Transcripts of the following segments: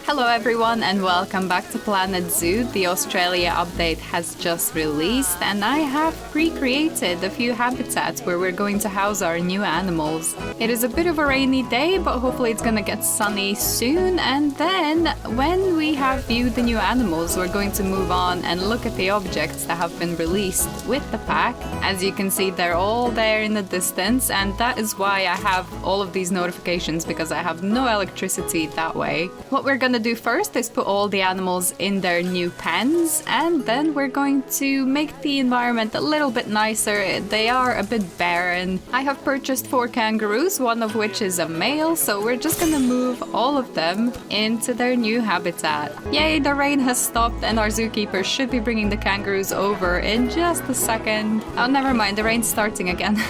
Hello everyone and welcome back to Planet Zoo. The Australia update has just released and I have pre-created a few habitats where we're going to house our new animals. It is a bit of a rainy day, but hopefully it's gonna get sunny soon, and then when we have viewed the new animals we're going to move on and look at the objects that have been released with the pack. As you can see, they're all there in the distance, and that is why I have all of these notifications, because I have no electricity that way. What we're gonna do first is put all the animals in their new pens, and then we're going to make the environment a little bit nicer. They are a bit barren. I have purchased 4 kangaroos, one of which is a male, so we're just gonna move all of them into their new habitat. Yay, the rain has stopped and our zookeeper should be bringing the kangaroos over in just a second. Oh, never mind, the rain's starting again.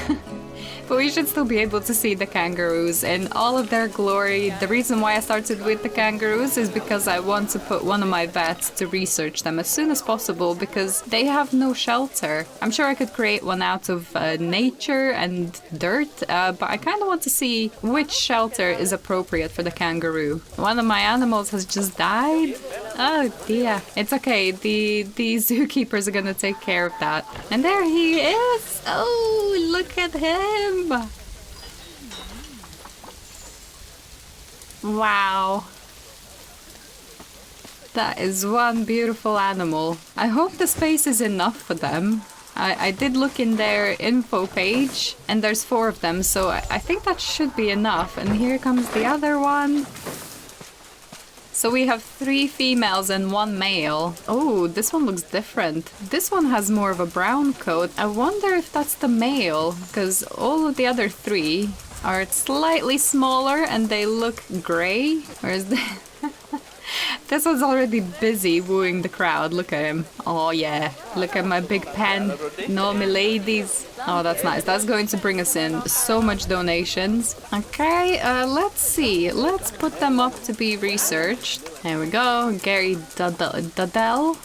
But we should still be able to see the kangaroos in all of their glory. The reason why I started with the kangaroos is because I want to put one of my vets to research them as soon as possible, because they have no shelter. I'm sure I could create one out of nature and dirt, but I kind of want to see which shelter is appropriate for the kangaroo. One of my animals has just died. Oh dear. It's okay, the zookeepers are gonna take care of that. And there he is! Oh, look at him! Wow. That is one beautiful animal. I hope the space is enough for them. I did look in their info page and there's 4 of them, so I think that should be enough. And here comes the other one. So we have 3 females and 1 male. Oh, this one looks different. This one has more of a brown coat. I wonder if that's the male, because all of the other 3 are slightly smaller and they look gray. Whereas this one's already busy wooing the crowd. Look at him. Oh yeah, look at my big pen. No, me ladies. Oh, that's nice. That's going to bring us in so much donations. Okay, let's see. Let's put them up to be researched. There we go. Gary Duddell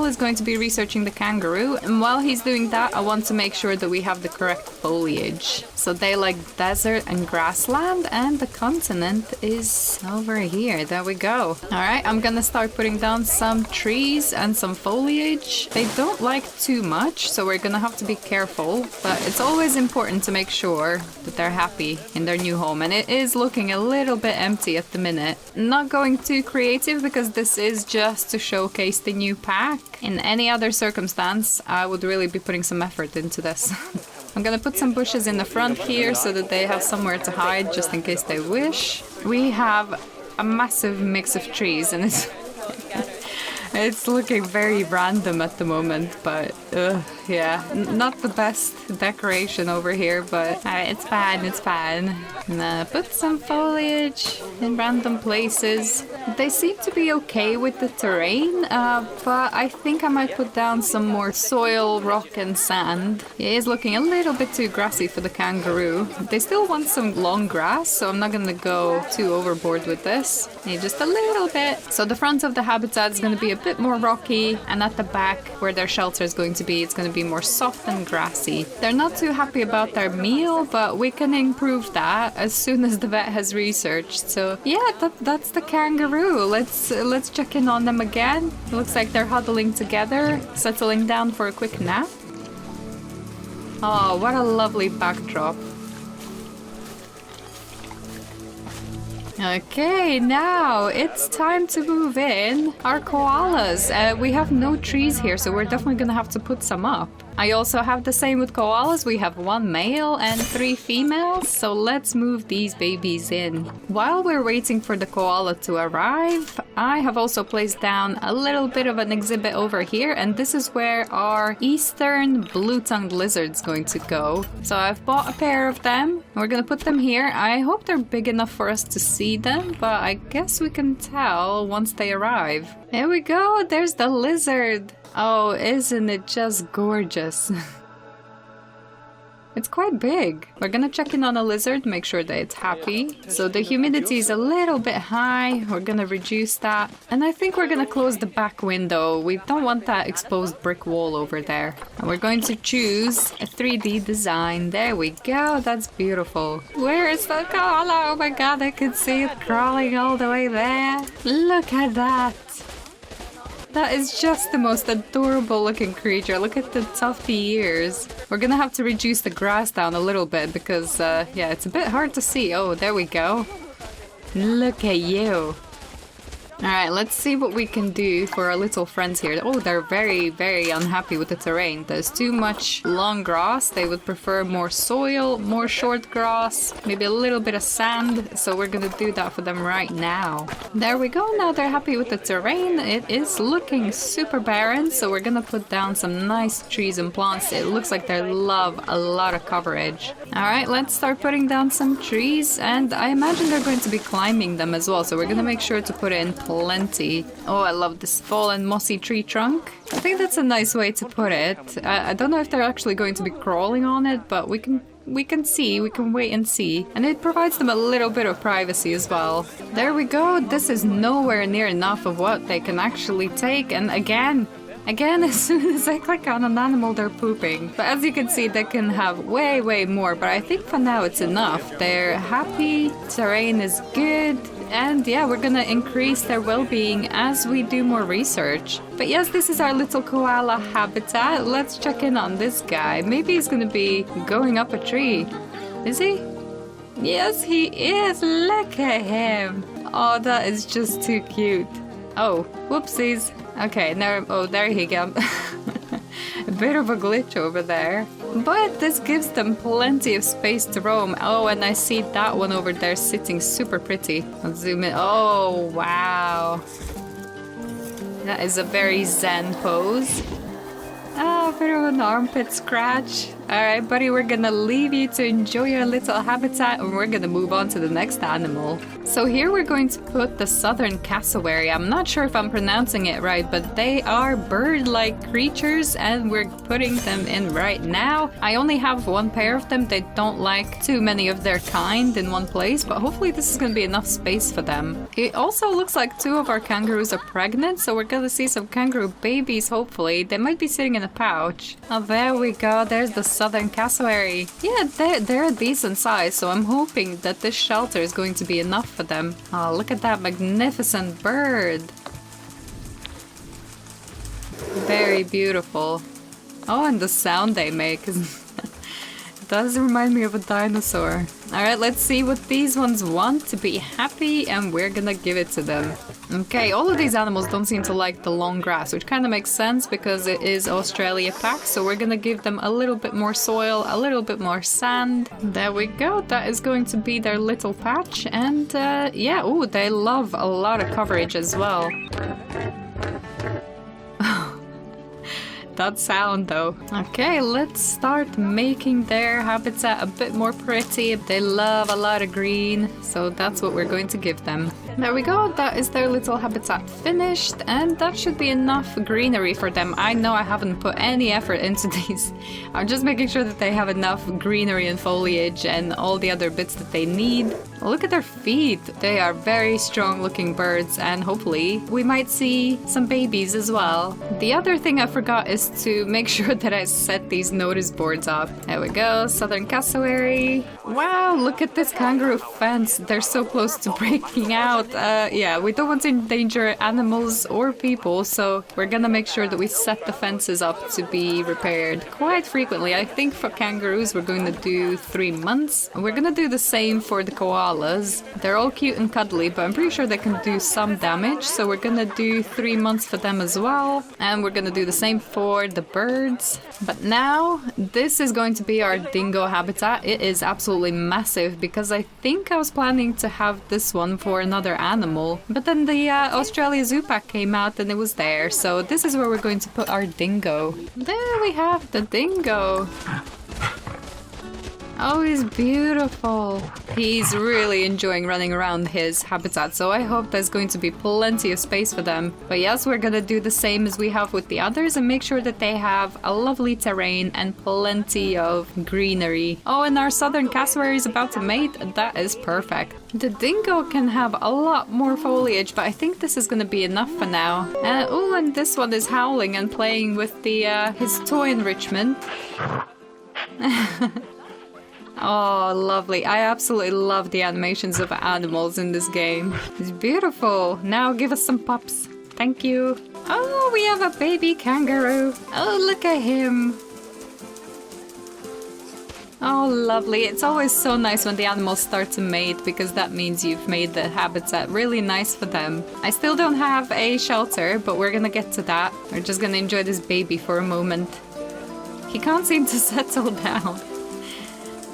is going to be researching the kangaroo. And while he's doing that, I want to make sure that we have the correct foliage. So they like desert and grassland, and the continent is over here. There we go. Alright, I'm gonna start putting down some trees and some foliage. They don't like too much, so we're gonna have to be careful. But it's always important to make sure that they're happy in their new home. And it is looking a little bit empty at the minute. Not going too creative because this is just to showcase the new pack. In any other circumstance, I would really be putting some effort into this. I'm gonna put some bushes in the front here so that they have somewhere to hide just in case they wish. We have a massive mix of trees and it's looking very random at the moment, but yeah, not the best decoration over here, but it's fine, it's fine. And put some foliage in random places. They seem to be okay with the terrain, but I think I might put down some more soil, rock and sand. It is looking a little bit too grassy for the kangaroo. They still want some long grass, so I'm not gonna go too overboard with this. Maybe just a little bit. So the front of the habitat is gonna be a bit more rocky, and at the back where their shelter is going to be, it's going to be more soft and grassy. They're not too happy about their meal, but we can improve that as soon as the vet has researched. So yeah, that's the kangaroo. Let's check in on them again. It looks like they're huddling together, settling down for a quick nap. Oh, what a lovely backdrop. Okay, now it's time to move in our koalas. We have no trees here, so we're definitely gonna have to put some up. I also have the same with koalas. We have 1 male and 3 females, so let's move these babies in. While we're waiting for the koala to arrive, I have also placed down a little bit of an exhibit over here, and this is where our eastern blue-tongued lizard's going to go. So I've bought a pair of them. We're gonna put them here. I hope they're big enough for us to see them, but I guess we can tell once they arrive. There we go, there's the lizard. Oh, isn't it just gorgeous? It's quite big. We're gonna check in on a lizard, make sure that it's happy. So the humidity is a little bit high. We're gonna reduce that. And I think we're gonna close the back window. We don't want that exposed brick wall over there. And we're going to choose a 3D design. There we go. That's beautiful. Where is the koala? Oh my god, I can see it crawling all the way there. Look at that. That is just the most adorable looking creature. Look at the tufty ears. We're gonna have to reduce the grass down a little bit because, yeah, it's a bit hard to see. Oh, there we go. Look at you. Alright, let's see what we can do for our little friends here. Oh, they're very, very unhappy with the terrain. There's too much long grass. They would prefer more soil, more short grass, maybe a little bit of sand. So we're gonna do that for them right now. There we go. Now they're happy with the terrain. It is looking super barren. So we're gonna put down some nice trees and plants. It looks like they love a lot of coverage. Alright, let's start putting down some trees. And I imagine they're going to be climbing them as well. So we're gonna make sure to put in plenty. Oh, I love this fallen mossy tree trunk. I think that's a nice way to put it. I don't know if they're actually going to be crawling on it, but we can wait and see. And it provides them a little bit of privacy as well. There we go. This is nowhere near enough of what they can actually take. And again, as soon as I click on an animal, they're pooping. But as you can see, they can have way, way more. But I think for now it's enough. They're happy, terrain is good. And yeah, we're gonna increase their well-being as we do more research. But yes, this is our little koala habitat. Let's check in on this guy. Maybe he's gonna be going up a tree. Is he? Yes, he is. Look at him. Oh, that is just too cute. Oh, whoopsies. Okay, now, oh, there he goes. A bit of a glitch over there. But this gives them plenty of space to roam. Oh, and I see that one over there sitting super pretty. I'll zoom in. Oh, wow. That is a very zen pose. Ah, a bit of an armpit scratch. Alright, buddy, we're gonna leave you to enjoy your little habitat and we're gonna move on to the next animal. So here we're going to put the southern cassowary. I'm not sure if I'm pronouncing it right, but they are bird-like creatures and we're putting them in right now. I only have one pair of them. They don't like too many of their kind in one place, but hopefully this is gonna be enough space for them. It also looks like 2 of our kangaroos are pregnant, so we're gonna see some kangaroo babies, hopefully. They might be sitting in a pouch. Oh, there we go. There's the southern cassowary. Yeah, they're a decent size, so I'm hoping that this shelter is going to be enough for them. Oh, look at that magnificent bird. Very beautiful. Oh, and the sound they make does remind me of a dinosaur. Alright, let's see what these ones want to be happy, and we're gonna give it to them. Okay, all of these animals don't seem to like the long grass, which kind of makes sense because it is Australia pack, so we're gonna give them a little bit more soil, a little bit more sand. There we go, that is going to be their little patch, and yeah, oh, they love a lot of coverage as well. That sound though. Okay, let's start making their habitat a bit more pretty. They love a lot of green, so that's what we're going to give them. There we go, that is their little habitat finished, and that should be enough greenery for them. I know I haven't put any effort into these. I'm just making sure that they have enough greenery and foliage and all the other bits that they need. Look at their feet. They are very strong looking birds, and hopefully we might see some babies as well. The other thing I forgot is to make sure that I set these notice boards up. There we go, southern cassowary. Wow, look at this kangaroo fence. They're so close to breaking out. Yeah, we don't want to endanger animals or people, so we're gonna make sure that we set the fences up to be repaired quite frequently. I think for kangaroos we're going to do 3 months. We're gonna do the same for the koalas. They're all cute and cuddly, but I'm pretty sure they can do some damage, so we're gonna do 3 months for them as well. And we're gonna do the same for the birds. But now, this is going to be our dingo habitat. It is absolutely massive because I think I was planning to have this one for another animal. But then the Australia Zoo Pack came out and it was there. So this is where we're going to put our dingo. There we have the dingo. Oh, he's beautiful. He's really enjoying running around his habitat, so I hope there's going to be plenty of space for them. But yes, we're gonna do the same as we have with the others and make sure that they have a lovely terrain and plenty of greenery. Oh, and our southern cassowary is about to mate. That is perfect. The dingo can have a lot more foliage, but I think this is gonna be enough for now. Oh, and this one is howling and playing with the his toy enrichment. Oh, lovely. I absolutely love the animations of animals in this game. It's beautiful. Now give us some pups. Thank you. Oh, we have a baby kangaroo. Oh, look at him. Oh, lovely. It's always so nice when the animals start to mate because that means you've made the habitat really nice for them. I still don't have a shelter, but we're gonna get to that. We're just gonna enjoy this baby for a moment. He can't seem to settle down.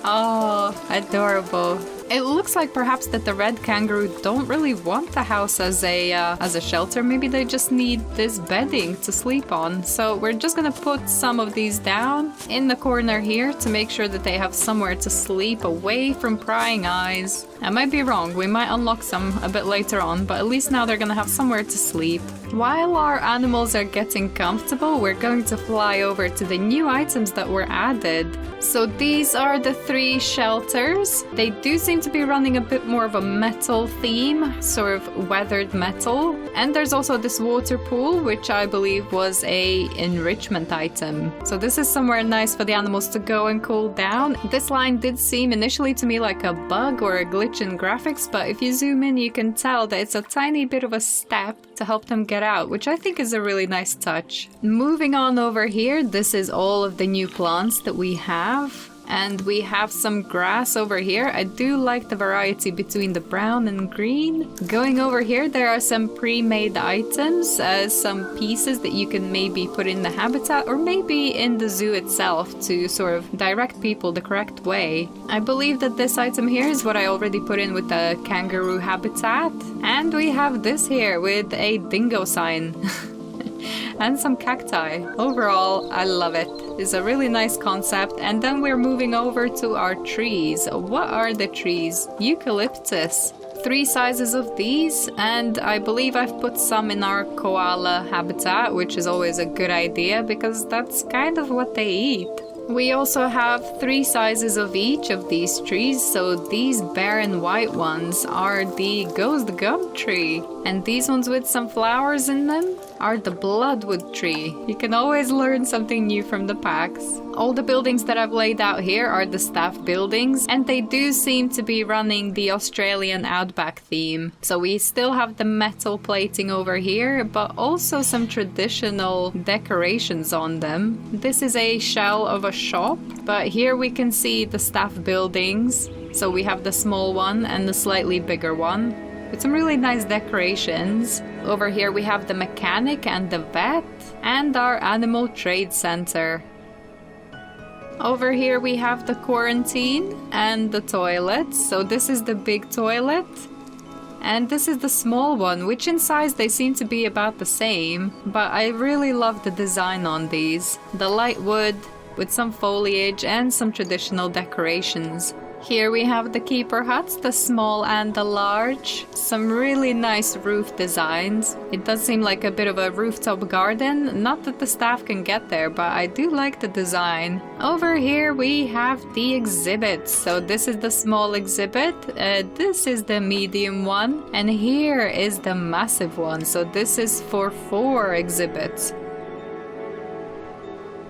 Oh, adorable. It looks like perhaps that the red kangaroo don't really want the house as a shelter. Maybe they just need this bedding to sleep on. So we're just gonna put some of these down in the corner here to make sure that they have somewhere to sleep away from prying eyes. I might be wrong, we might unlock some a bit later on, but at least now they're gonna have somewhere to sleep. While our animals are getting comfortable, we're going to fly over to the new items that were added. So these are the 3 shelters. They do seem to be running a bit more of a metal theme, sort of weathered metal. And there's also this water pool, which I believe was a enrichment item. So this is somewhere nice for the animals to go and cool down. This line did seem initially to me like a bug or a glitch in graphics, but if you zoom in, you can tell that it's a tiny bit of a step to help them get out, which I think is a really nice touch. Moving on over here, this is all of the new plants that we have. And we have some grass over here. I do like the variety between the brown and green. Going over here, there are some pre-made items, some pieces that you can maybe put in the habitat or maybe in the zoo itself to sort of direct people the correct way. I believe that this item here is what I already put in with the kangaroo habitat. And we have this here with a dingo sign. And some cacti. Overall, I love it. It's a really nice concept. And then we're moving over to our trees. What are the trees? Eucalyptus. 3 sizes of these, and I believe I've put some in our koala habitat, which is always a good idea because that's kind of what they eat. We also have 3 sizes of each of these trees, so these barren white ones are the ghost gum tree, and these ones with some flowers in them are the bloodwood tree. You can always learn something new from the packs. All the buildings that I've laid out here are the staff buildings, and they do seem to be running the Australian outback theme. So we still have the metal plating over here, but also some traditional decorations on them. This is a shell of a shop, but here we can see the staff buildings. So we have the small one and the slightly bigger one with some really nice decorations. Over here we have the mechanic and the vet and our animal trade center. Over here we have the quarantine and the toilet. So this is the big toilet and this is the small one, which in size they seem to be about the same, but I really love the design on these. The light wood with some foliage and some traditional decorations. Here we have the keeper huts, the small and the large. Some really nice roof designs. It does seem like a bit of a rooftop garden. Not that the staff can get there, but I do like the design. Over here we have the exhibits. So this is the small exhibit, this is the medium one, and here is the massive one. So this is for 4 exhibits.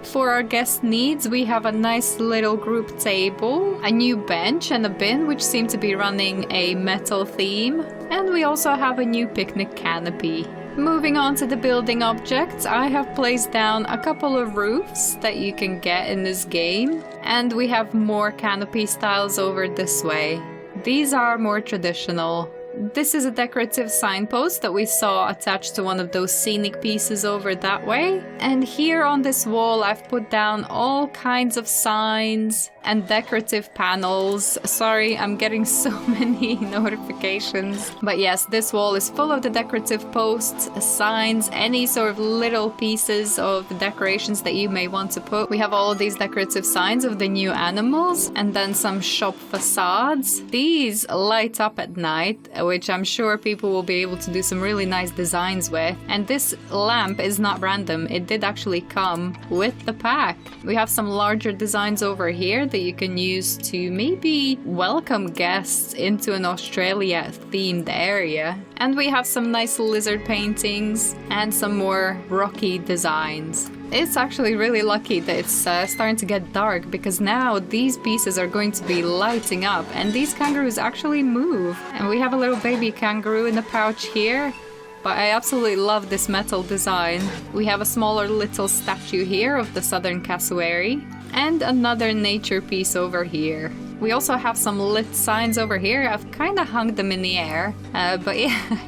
For our guest needs, we have a nice little group table, a new bench and a bin which seem to be running a metal theme, and we also have a new picnic canopy. Moving on to the building objects, I have placed down a couple of roofs that you can get in this game, and we have more canopy styles over this way. These are more traditional. This is a decorative signpost that we saw attached to one of those scenic pieces over that way. And here on this wall I've put down all kinds of signs and decorative panels. Sorry, I'm getting so many notifications. But yes, this wall is full of the decorative posts, signs, any sort of little pieces of decorations that you may want to put. We have all of these decorative signs of the new animals, and then some shop facades. These light up at night, which I'm sure people will be able to do some really nice designs with. And this lamp is not random. It did actually come with the pack. We have some larger designs over here that you can use to maybe welcome guests into an Australia themed area. And we have some nice lizard paintings and some more rocky designs. It's actually really lucky that it's starting to get dark, because now these pieces are going to be lighting up, and these kangaroos actually move. And we have a little baby kangaroo in the pouch here. But I absolutely love this metal design. We have a smaller little statue here of the southern cassowary, and another nature piece over here. We also have some lit signs over here. I've kind of hung them in the air, but yeah,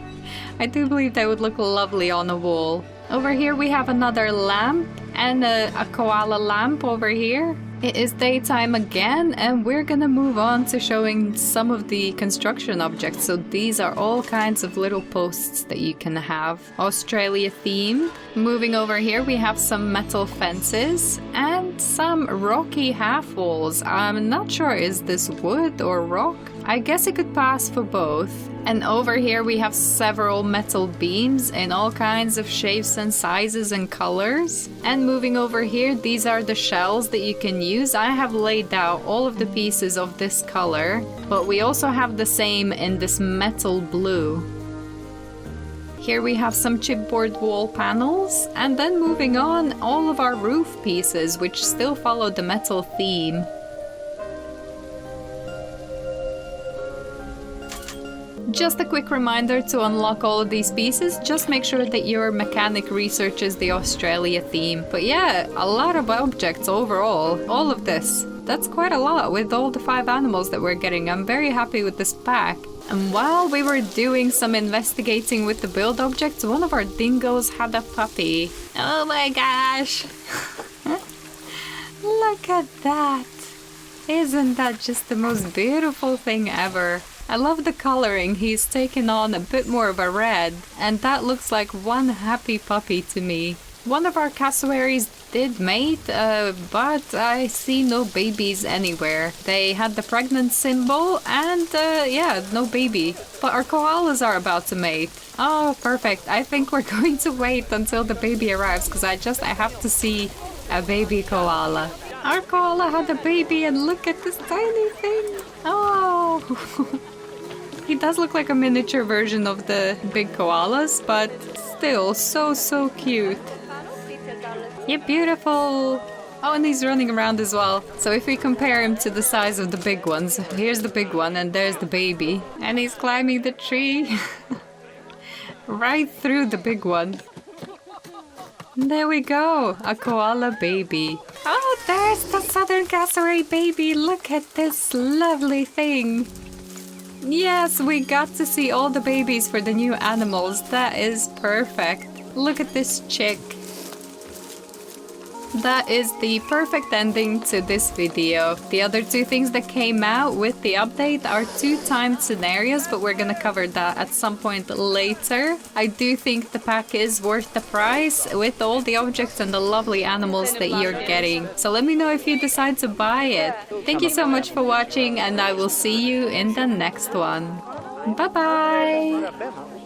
I do believe they would look lovely on a wall. Over here we have another lamp and a koala lamp over here. It is daytime again, and we're gonna move on to showing some of the construction objects. So these are all kinds of little posts that you can have, Australia themed. Moving over here, we have some metal fences and some rocky half walls. I'm not sure, is this wood or rock? I guess it could pass for both. And over here we have several metal beams in all kinds of shapes and sizes and colors. And moving over here, these are the shells that you can use. I have laid out all of the pieces of this color, but we also have the same in this metal blue. Here we have some chipboard wall panels, and then moving on, all of our roof pieces, which still follow the metal theme. Just a quick reminder to unlock all of these pieces, just make sure that your mechanic researches the Australia theme. But yeah, a lot of objects overall, all of this. That's quite a lot with all the 5 animals that we're getting. I'm very happy with this pack. And while we were doing some investigating with the build objects, one of our dingoes had a puppy. Oh my gosh! Look at that! Isn't that just the most beautiful thing ever? I love the coloring. He's taken on a bit more of a red, and that looks like one happy puppy to me. One of our cassowaries did mate, but I see no babies anywhere. They had the pregnant symbol, and yeah, no baby. But our koalas are about to mate. Oh, perfect. I think we're going to wait until the baby arrives, because I have to see a baby koala. Our koala had a baby, and look at this tiny thing. Oh! He does look like a miniature version of the big koalas, but still so cute. You're beautiful! Oh, and he's running around as well. So if we compare him to the size of the big ones, here's the big one and there's the baby. And he's climbing the tree. Right through the big one. There we go, a koala baby. Oh, there's the southern cassowary baby. Look at this lovely thing. Yes, we got to see all the babies for the new animals. That is perfect. Look at this chick. That is the perfect ending to this video. The other 2 things that came out with the update are 2 timed scenarios, but we're gonna cover that at some point later. I do think the pack is worth the price with all the objects and the lovely animals that you're getting. So let me know if you decide to buy it. Thank you so much for watching, and I will see you in the next one. Bye bye!